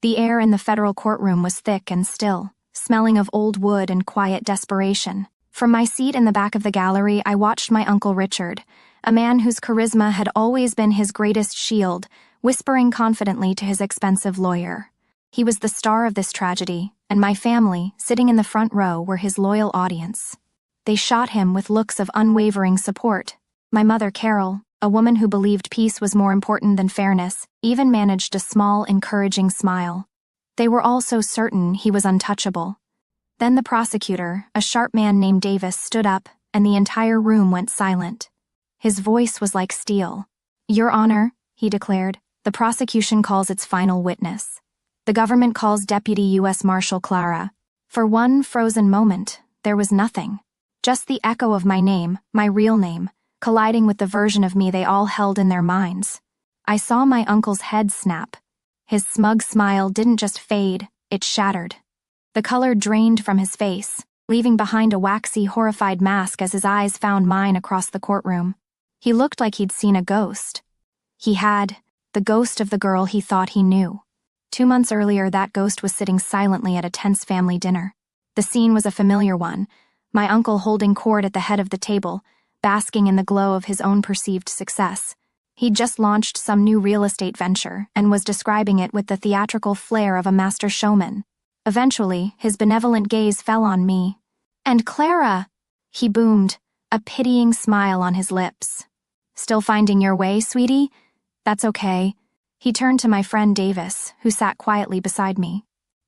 The air in the federal courtroom was thick and still, smelling of old wood and quiet desperation. From my seat in the back of the gallery, I watched my Uncle Richard, a man whose charisma had always been his greatest shield, whispering confidently to his expensive lawyer. He was the star of this tragedy, and my family, sitting in the front row, were his loyal audience. They shot him with looks of unwavering support. My mother, Carol, a woman who believed peace was more important than fairness, even managed a small, encouraging smile. They were all so certain he was untouchable. Then the prosecutor, a sharp man named Davis, stood up, and the entire room went silent. His voice was like steel. "Your Honor," he declared, "the prosecution calls its final witness. The government calls Deputy U.S. Marshal Clara." For one frozen moment, there was nothing. Just the echo of my name, my real name, colliding with the version of me they all held in their minds. I saw my uncle's head snap. His smug smile didn't just fade, it shattered. The color drained from his face, leaving behind a waxy, horrified mask as his eyes found mine across the courtroom. He looked like he'd seen a ghost. He had, the ghost of the girl he thought he knew. 2 months earlier, that ghost was sitting silently at a tense family dinner. The scene was a familiar one, my uncle holding court at the head of the table, basking in the glow of his own perceived success. He'd just launched some new real estate venture and was describing it with the theatrical flair of a master showman. Eventually, his benevolent gaze fell on me. "And Clara," he boomed, a pitying smile on his lips. "Still finding your way, sweetie? That's okay." He turned to my friend Davis, who sat quietly beside me.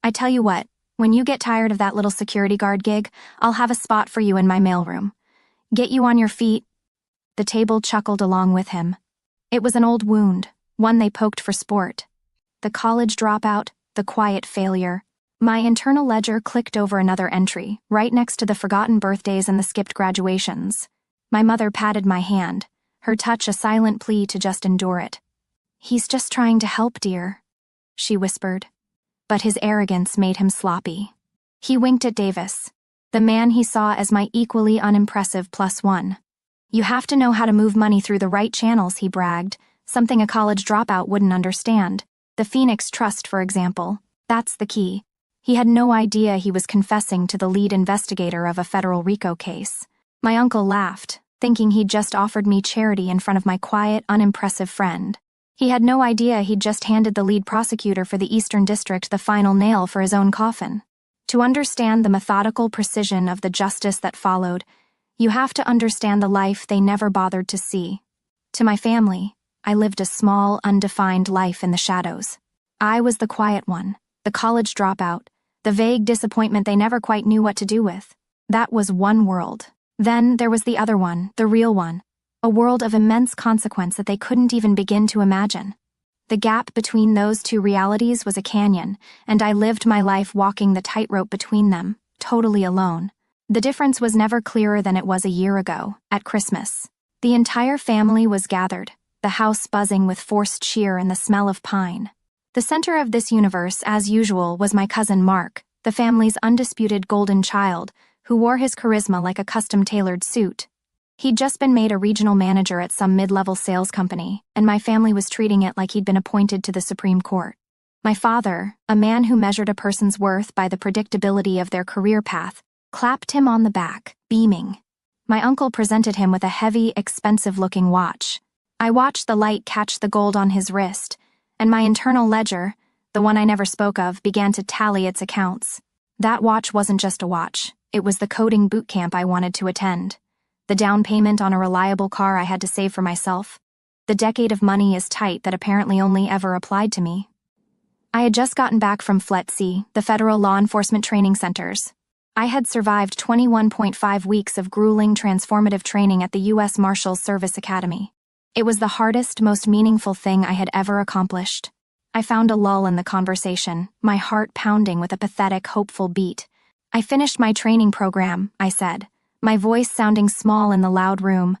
"I tell you what, when you get tired of that little security guard gig, I'll have a spot for you in my mailroom. Get you on your feet." The table chuckled along with him. It was an old wound, one they poked for sport. The college dropout, the quiet failure. My internal ledger clicked over another entry, right next to the forgotten birthdays and the skipped graduations. My mother patted my hand, her touch a silent plea to just endure it. "He's just trying to help, dear," she whispered. But his arrogance made him sloppy. He winked at Davis, the man he saw as my equally unimpressive +1. "You have to know how to move money through the right channels," he bragged, something a college dropout wouldn't understand. The Phoenix Trust, for example. That's the key. He had no idea he was confessing to the lead investigator of a federal RICO case. My uncle laughed, thinking he'd just offered me charity in front of my quiet, unimpressive friend. He had no idea he'd just handed the lead prosecutor for the Eastern District the final nail for his own coffin. To understand the methodical precision of the justice that followed, you have to understand the life they never bothered to see. To my family, I lived a small, undefined life in the shadows. I was the quiet one, the college dropout, the vague disappointment they never quite knew what to do with. That was one world. Then there was the other one, the real one, a world of immense consequence that they couldn't even begin to imagine. The gap between those two realities was a canyon, and I lived my life walking the tightrope between them, totally alone. The difference was never clearer than it was a year ago, at Christmas. The entire family was gathered, the house buzzing with forced cheer and the smell of pine. The center of this universe, as usual, was my cousin Mark, the family's undisputed golden child, who wore his charisma like a custom-tailored suit. He'd just been made a regional manager at some mid-level sales company, and my family was treating it like he'd been appointed to the Supreme Court. My father, a man who measured a person's worth by the predictability of their career path, clapped him on the back, beaming. My uncle presented him with a heavy, expensive-looking watch. I watched the light catch the gold on his wrist, and my internal ledger, the one I never spoke of, began to tally its accounts. That watch wasn't just a watch. It was the coding boot camp I wanted to attend. The down payment on a reliable car I had to save for myself. The decade of money is tight that apparently only ever applied to me. I had just gotten back from FLETC, the Federal Law Enforcement Training Centers. I had survived 21.5 weeks of grueling transformative training at the U.S. Marshals Service Academy. It was the hardest, most meaningful thing I had ever accomplished. I found a lull in the conversation, my heart pounding with a pathetic, hopeful beat. "I finished my training program," I said, my voice sounding small in the loud room.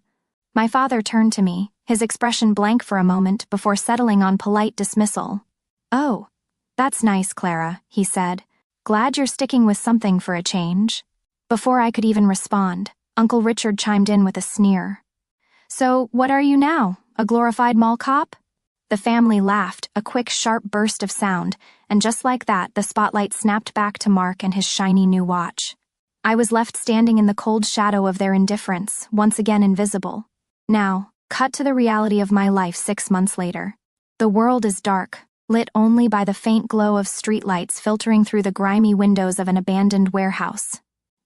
My father turned to me, his expression blank for a moment before settling on polite dismissal. "Oh, that's nice, Clara," he said. "Glad you're sticking with something for a change." Before I could even respond, Uncle Richard chimed in with a sneer. "So, what are you now? A glorified mall cop?" The family laughed, a quick, sharp burst of sound, and just like that, the spotlight snapped back to Mark and his shiny new watch. I was left standing in the cold shadow of their indifference, once again invisible. Now, cut to the reality of my life 6 months later. The world is dark, lit only by the faint glow of streetlights filtering through the grimy windows of an abandoned warehouse.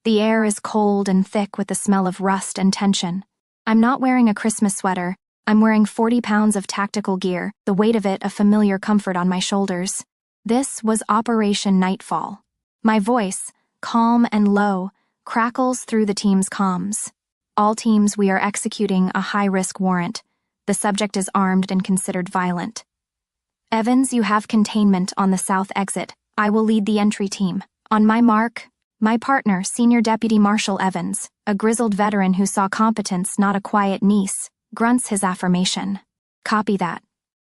The air is cold and thick with the smell of rust and tension. I'm not wearing a Christmas sweater. I'm wearing 40 pounds of tactical gear, the weight of it a familiar comfort on my shoulders. This was Operation Nightfall. My voice, calm and low, crackles through the team's comms. All teams, we are executing a high-risk warrant. The subject is armed and considered violent. Evans, you have containment on the south exit. I will lead the entry team. On my mark, my partner, Senior Deputy Marshal Evans, a grizzled veteran who saw competence, not a quiet niece, grunts his affirmation. Copy that.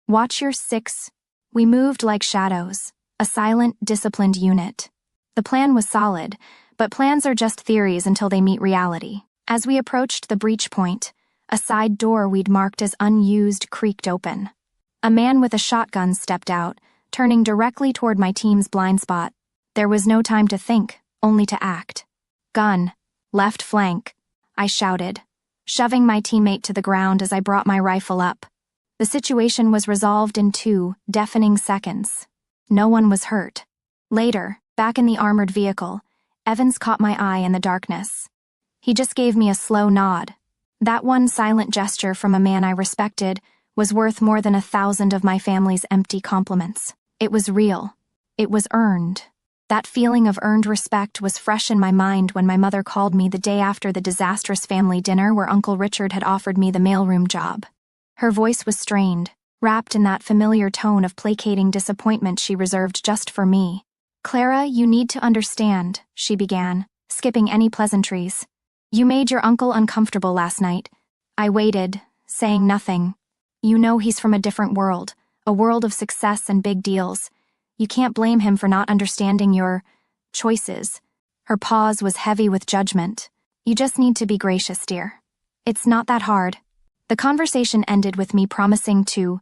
Watch your 6. We moved like shadows, a silent, disciplined unit. The plan was solid, but plans are just theories until they meet reality. As we approached the breach point, a side door we'd marked as unused creaked open. A man with a shotgun stepped out, turning directly toward my team's blind spot. There was no time to think, only to act. Gun, left flank, I shouted, shoving my teammate to the ground as I brought my rifle up. The situation was resolved in 2 deafening seconds. No one was hurt. Later, back in the armored vehicle, Evans caught my eye in the darkness. He just gave me a slow nod. That one silent gesture from a man I respected was worth more than 1,000 of my family's empty compliments. It was real. It was earned. That feeling of earned respect was fresh in my mind when my mother called me the day after the disastrous family dinner where Uncle Richard had offered me the mailroom job. Her voice was strained, wrapped in that familiar tone of placating disappointment she reserved just for me. "Clara, you need to understand," she began, skipping any pleasantries. "You made your uncle uncomfortable last night." I waited, saying nothing. "You know he's from a different world, a world of success and big deals. You can't blame him for not understanding your choices." Her pause was heavy with judgment. "You just need to be gracious, dear. It's not that hard." The conversation ended with me promising to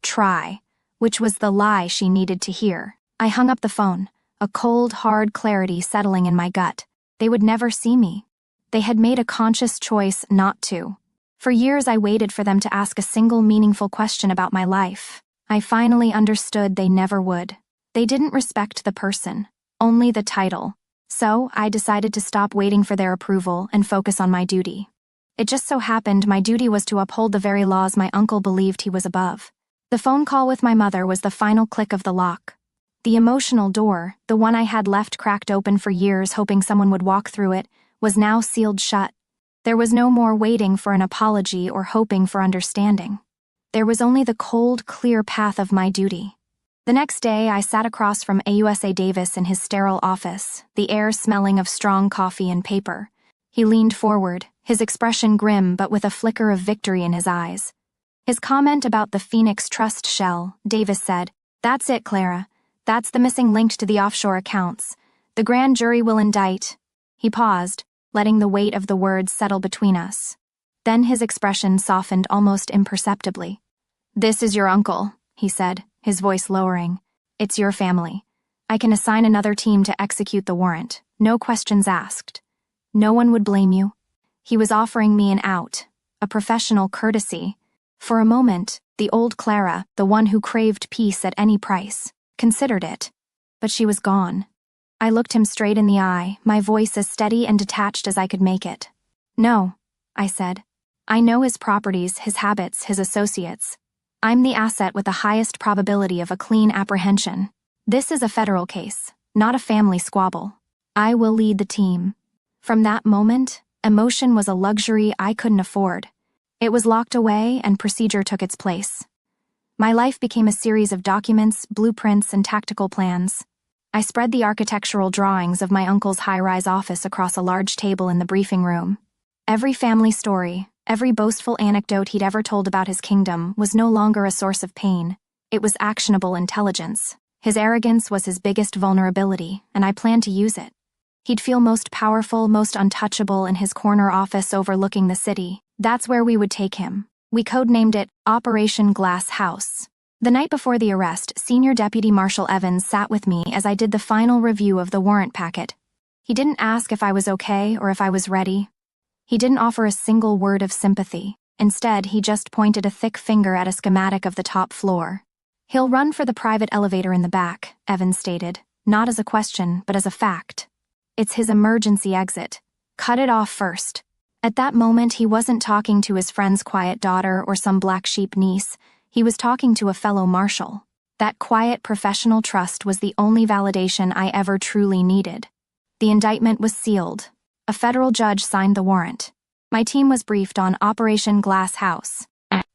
try, which was the lie she needed to hear. I hung up the phone, a cold, hard clarity settling in my gut. They would never see me. They had made a conscious choice not to. For years I waited for them to ask a single meaningful question about my life. I finally understood they never would. They didn't respect the person, only the title. So I decided to stop waiting for their approval and focus on my duty. It just so happened my duty was to uphold the very laws my uncle believed he was above. The phone call with my mother was the final click of the lock. The emotional door, the one I had left cracked open for years hoping someone would walk through it, was now sealed shut. There was no more waiting for an apology or hoping for understanding. There was only the cold, clear path of my duty. The next day, I sat across from AUSA Davis in his sterile office, the air smelling of strong coffee and paper. He leaned forward, his expression grim but with a flicker of victory in his eyes. His comment about the Phoenix Trust shell, Davis said, "That's it, Clara. That's the missing link to the offshore accounts. The grand jury will indict." He paused, letting the weight of the words settle between us. Then his expression softened almost imperceptibly. "This is your uncle," he said, his voice lowering. "It's your family. I can assign another team to execute the warrant. No questions asked. No one would blame you." He was offering me an out, a professional courtesy. For a moment, the old Clara, the one who craved peace at any price, considered it. But she was gone. I looked him straight in the eye, my voice as steady and detached as I could make it. "No," I said. "I know his properties, his habits, his associates. I'm the asset with the highest probability of a clean apprehension. This is a federal case, not a family squabble. I will lead the team." From that moment, emotion was a luxury I couldn't afford. It was locked away and procedure took its place. My life became a series of documents, blueprints, and tactical plans. I spread the architectural drawings of my uncle's high-rise office across a large table in the briefing room. Every family story, every boastful anecdote he'd ever told about his kingdom was no longer a source of pain. It was actionable intelligence. His arrogance was his biggest vulnerability, and I planned to use it. He'd feel most powerful, most untouchable in his corner office overlooking the city. That's where we would take him. We codenamed it Operation Glass House. The night before the arrest, Senior Deputy Marshal Evans sat with me as I did the final review of the warrant packet. He didn't ask if I was okay or if I was ready. He didn't offer a single word of sympathy. Instead, he just pointed a thick finger at a schematic of the top floor. "He'll run for the private elevator in the back," Evans stated, not as a question, but as a fact. "It's his emergency exit. Cut it off first." At that moment, he wasn't talking to his friend's quiet daughter or some black sheep niece. He was talking to a fellow marshal. That quiet professional trust was the only validation I ever truly needed. The indictment was sealed. A federal judge signed the warrant. My team was briefed on Operation Glass House.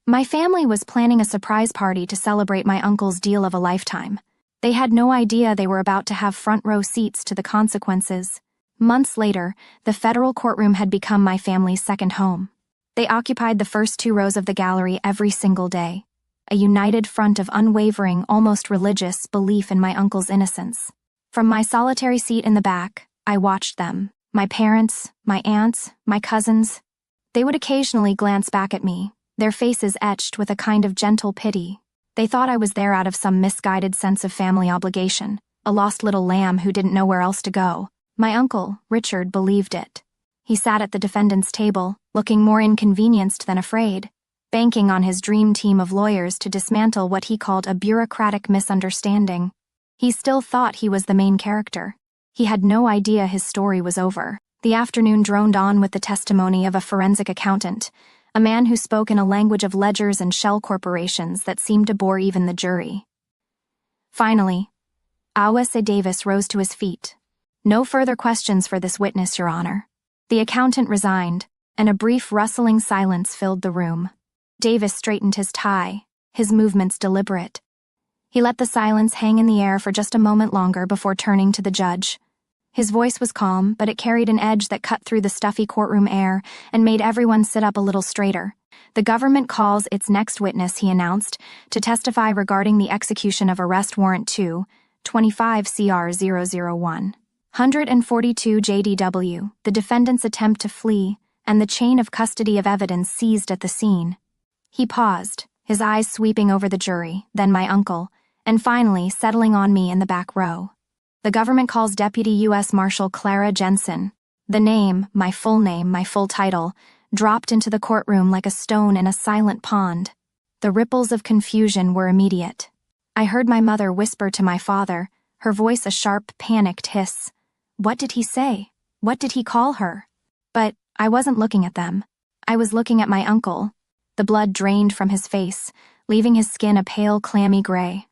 My family was planning a surprise party to celebrate my uncle's deal of a lifetime. They had no idea they were about to have front-row seats to the consequences. Months later, the federal courtroom had become my family's second home. They occupied the first 2 rows of the gallery every single day. A united front of unwavering, almost religious, belief in my uncle's innocence. From my solitary seat in the back, I watched them. My parents, my aunts, my cousins. They would occasionally glance back at me, their faces etched with a kind of gentle pity. They thought I was there out of some misguided sense of family obligation, a lost little lamb who didn't know where else to go. My uncle, Richard, believed it. He sat at the defendant's table, looking more inconvenienced than afraid, banking on his dream team of lawyers to dismantle what he called a bureaucratic misunderstanding. He still thought he was the main character. He had no idea his story was over. The afternoon droned on with the testimony of a forensic accountant, a man who spoke in a language of ledgers and shell corporations that seemed to bore even the jury. Finally, Awase Davis rose to his feet. "No further questions for this witness, Your Honor." The accountant resigned, and a brief rustling silence filled the room. Davis straightened his tie, his movements deliberate. He let the silence hang in the air for just a moment longer before turning to the judge. His voice was calm, but it carried an edge that cut through the stuffy courtroom air and made everyone sit up a little straighter. "The government calls its next witness," he announced, "to testify regarding the execution of Arrest Warrant 2, 25 CR 001. 142 JDW, the defendant's attempt to flee, and the chain of custody of evidence seized at the scene." He paused, his eyes sweeping over the jury, then my uncle, and finally settling on me in the back row. "The government calls Deputy U.S. Marshal Clara Jensen." The name, my full title, dropped into the courtroom like a stone in a silent pond. The ripples of confusion were immediate. I heard my mother whisper to my father, her voice a sharp, panicked hiss. What did he say? What did he call her? But I wasn't looking at them. I was looking at my uncle. The blood drained from his face, leaving his skin a pale, clammy gray.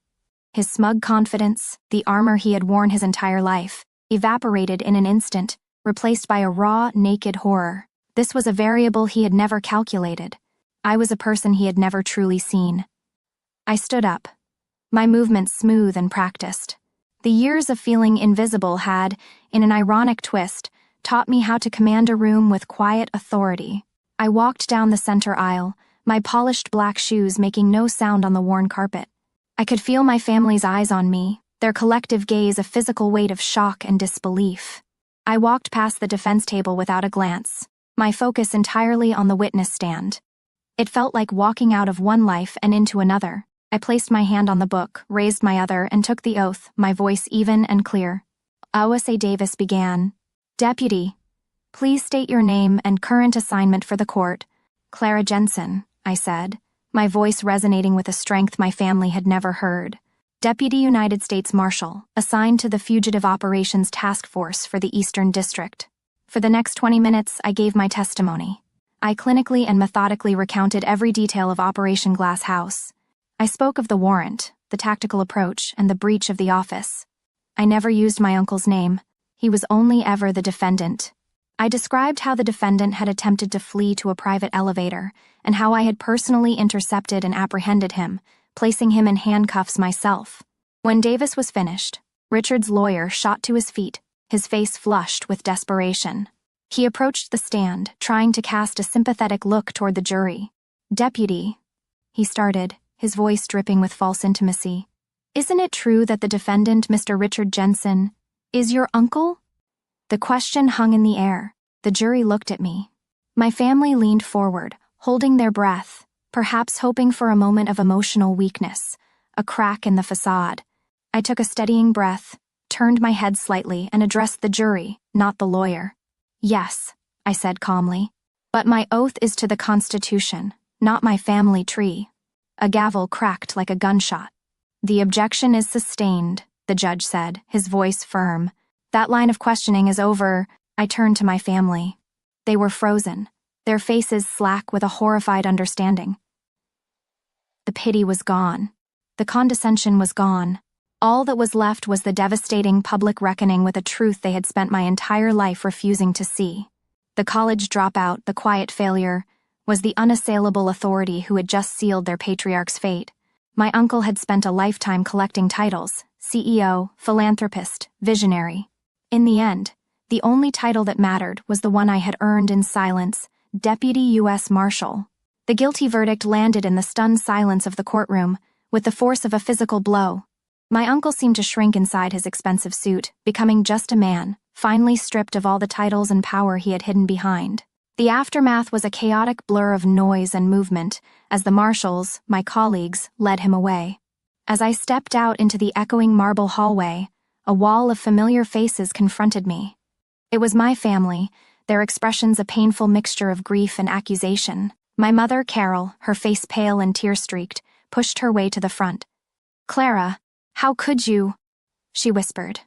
His smug confidence, the armor he had worn his entire life, evaporated in an instant, replaced by a raw, naked horror. This was a variable he had never calculated. I was a person he had never truly seen. I stood up, my movements smooth and practiced. The years of feeling invisible had, in an ironic twist, taught me how to command a room with quiet authority. I walked down the center aisle, my polished black shoes making no sound on the worn carpet. I could feel my family's eyes on me, their collective gaze a physical weight of shock and disbelief. I walked past the defense table without a glance, my focus entirely on the witness stand. It felt like walking out of one life and into another. I placed my hand on the book, raised my other, and took the oath, my voice even and clear. Awase Davis began. "Deputy, please state your name and current assignment for the court." "Clara Jensen," I said, my voice resonating with a strength my family had never heard. "Deputy United States Marshal, assigned to the Fugitive Operations Task Force for the Eastern District." For the next 20 minutes, I gave my testimony. I clinically and methodically recounted every detail of Operation Glass House. I spoke of the warrant, the tactical approach, and the breach of the office. I never used my uncle's name. He was only ever the defendant. I described how the defendant had attempted to flee to a private elevator, and how I had personally intercepted and apprehended him, placing him in handcuffs myself. When Davis was finished, Richard's lawyer shot to his feet, his face flushed with desperation. He approached the stand, trying to cast a sympathetic look toward the jury. "Deputy," he started, his voice dripping with false intimacy. "Isn't it true that the defendant, Mr. Richard Jensen, is your uncle?" The question hung in the air. The jury looked at me. My family leaned forward, holding their breath, perhaps hoping for a moment of emotional weakness, a crack in the facade. I took a steadying breath, turned my head slightly, and addressed the jury, not the lawyer. "Yes," I said calmly. "But my oath is to the Constitution, not my family tree." A gavel cracked like a gunshot. "The objection is sustained," the judge said, his voice firm. "That line of questioning is over." I turned to my family. They were frozen, their faces slack with a horrified understanding. The pity was gone. The condescension was gone. All that was left was the devastating public reckoning with a truth they had spent my entire life refusing to see. The college dropout, the quiet failure, was the unassailable authority who had just sealed their patriarch's fate. My uncle had spent a lifetime collecting titles: CEO, philanthropist, visionary. In the end, the only title that mattered was the one I had earned in silence: Deputy U.S. Marshal. The guilty verdict landed in the stunned silence of the courtroom, with the force of a physical blow. My uncle seemed to shrink inside his expensive suit, becoming just a man, finally stripped of all the titles and power he had hidden behind. The aftermath was a chaotic blur of noise and movement, as the marshals, my colleagues, led him away. As I stepped out into the echoing marble hallway, a wall of familiar faces confronted me. It was my family, their expressions a painful mixture of grief and accusation. My mother, Carol, her face pale and tear-streaked, pushed her way to the front. "Clara, how could you?" she whispered,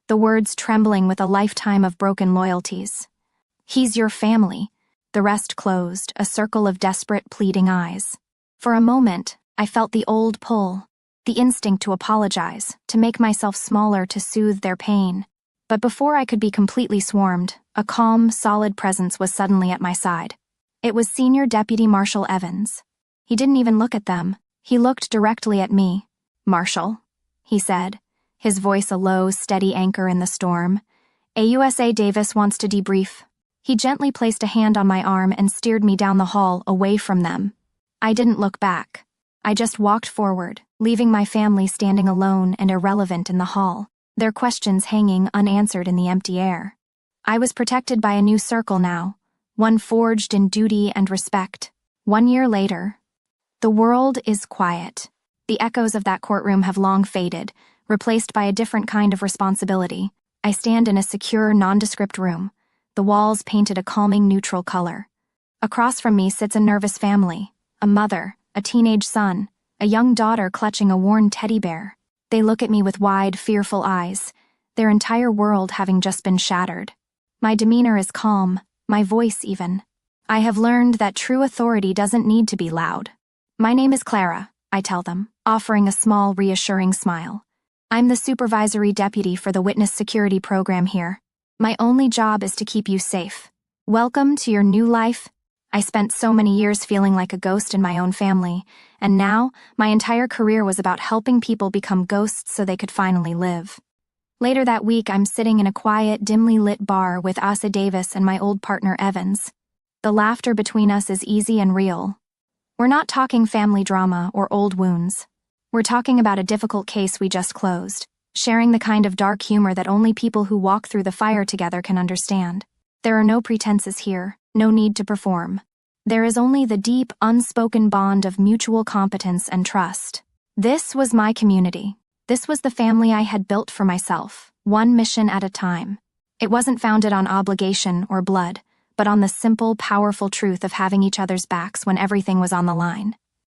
the words trembling with a lifetime of broken loyalties. "He's your family." The rest closed, a circle of desperate, pleading eyes. For a moment, I felt the old pull, the instinct to apologize, to make myself smaller to soothe their pain. But before I could be completely swarmed, a calm, solid presence was suddenly at my side. It was Senior Deputy Marshal Evans. He didn't even look at them. He looked directly at me. "Marshal," he said, his voice a low, steady anchor in the storm. "AUSA Davis wants to debrief." He gently placed a hand on my arm and steered me down the hall, away from them. I didn't look back. I just walked forward, leaving my family standing alone and irrelevant in the hall, their questions hanging unanswered in the empty air. I was protected by a new circle now, one forged in duty and respect. 1 year later, the world is quiet. The echoes of that courtroom have long faded, replaced by a different kind of responsibility. I stand in a secure, nondescript room, the walls painted a calming neutral color. Across from me sits a nervous family, a mother, a teenage son, a young daughter clutching a worn teddy bear. They look at me with wide, fearful eyes, their entire world having just been shattered. My demeanor is calm, my voice even. I have learned that true authority doesn't need to be loud. "My name is Clara," I tell them, offering a small, reassuring smile. "I'm the supervisory deputy for the witness security program here. My only job is to keep you safe. Welcome to your new life." I spent so many years feeling like a ghost in my own family, and now my entire career was about helping people become ghosts so they could finally live. Later that week, I'm sitting in a quiet, dimly lit bar with Asa Davis and my old partner Evans. The laughter between us is easy and real. We're not talking family drama or old wounds. We're talking about a difficult case we just closed, sharing the kind of dark humor that only people who walk through the fire together can understand. There are no pretenses here, no need to perform. There is only the deep, unspoken bond of mutual competence and trust. This was my community. This was the family I had built for myself, one mission at a time. It wasn't founded on obligation or blood, but on the simple, powerful truth of having each other's backs when everything was on the line.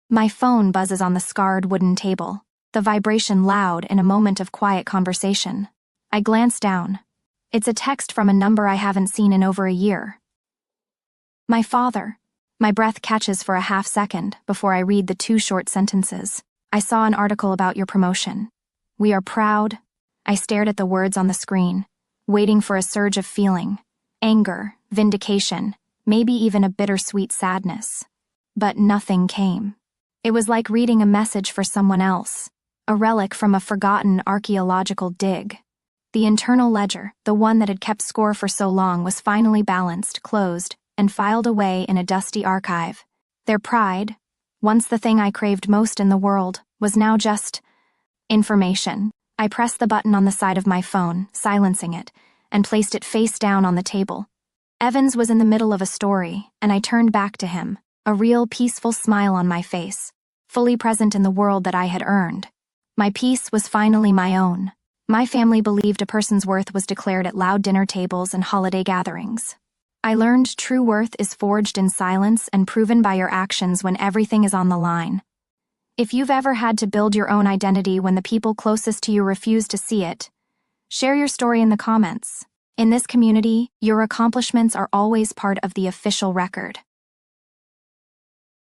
My phone buzzes on the scarred wooden table, the vibration loud in a moment of quiet conversation. I glance down. It's a text from a number I haven't seen in over a year. "My father." My breath catches for a half second before I read the 2 short sentences. "I saw an article about your promotion. We are proud." I stared at the words on the screen, waiting for a surge of feeling. Anger, vindication, maybe even a bittersweet sadness. But nothing came. It was like reading a message for someone else, a relic from a forgotten archaeological dig. The internal ledger, the one that had kept score for so long, was finally balanced, closed, and filed away in a dusty archive. Their pride, once the thing I craved most in the world, was now just information. I pressed the button on the side of my phone, silencing it, and placed it face down on the table. Evans was in the middle of a story, and I turned back to him, a real peaceful smile on my face. fully present in the world that I had earned. My peace was finally my own. My family believed a person's worth was declared at loud dinner tables and holiday gatherings. I learned true worth is forged in silence and proven by your actions when everything is on the line. If you've ever had to build your own identity when the people closest to you refuse to see it, share your story in the comments. In this community, your accomplishments are always part of the official record.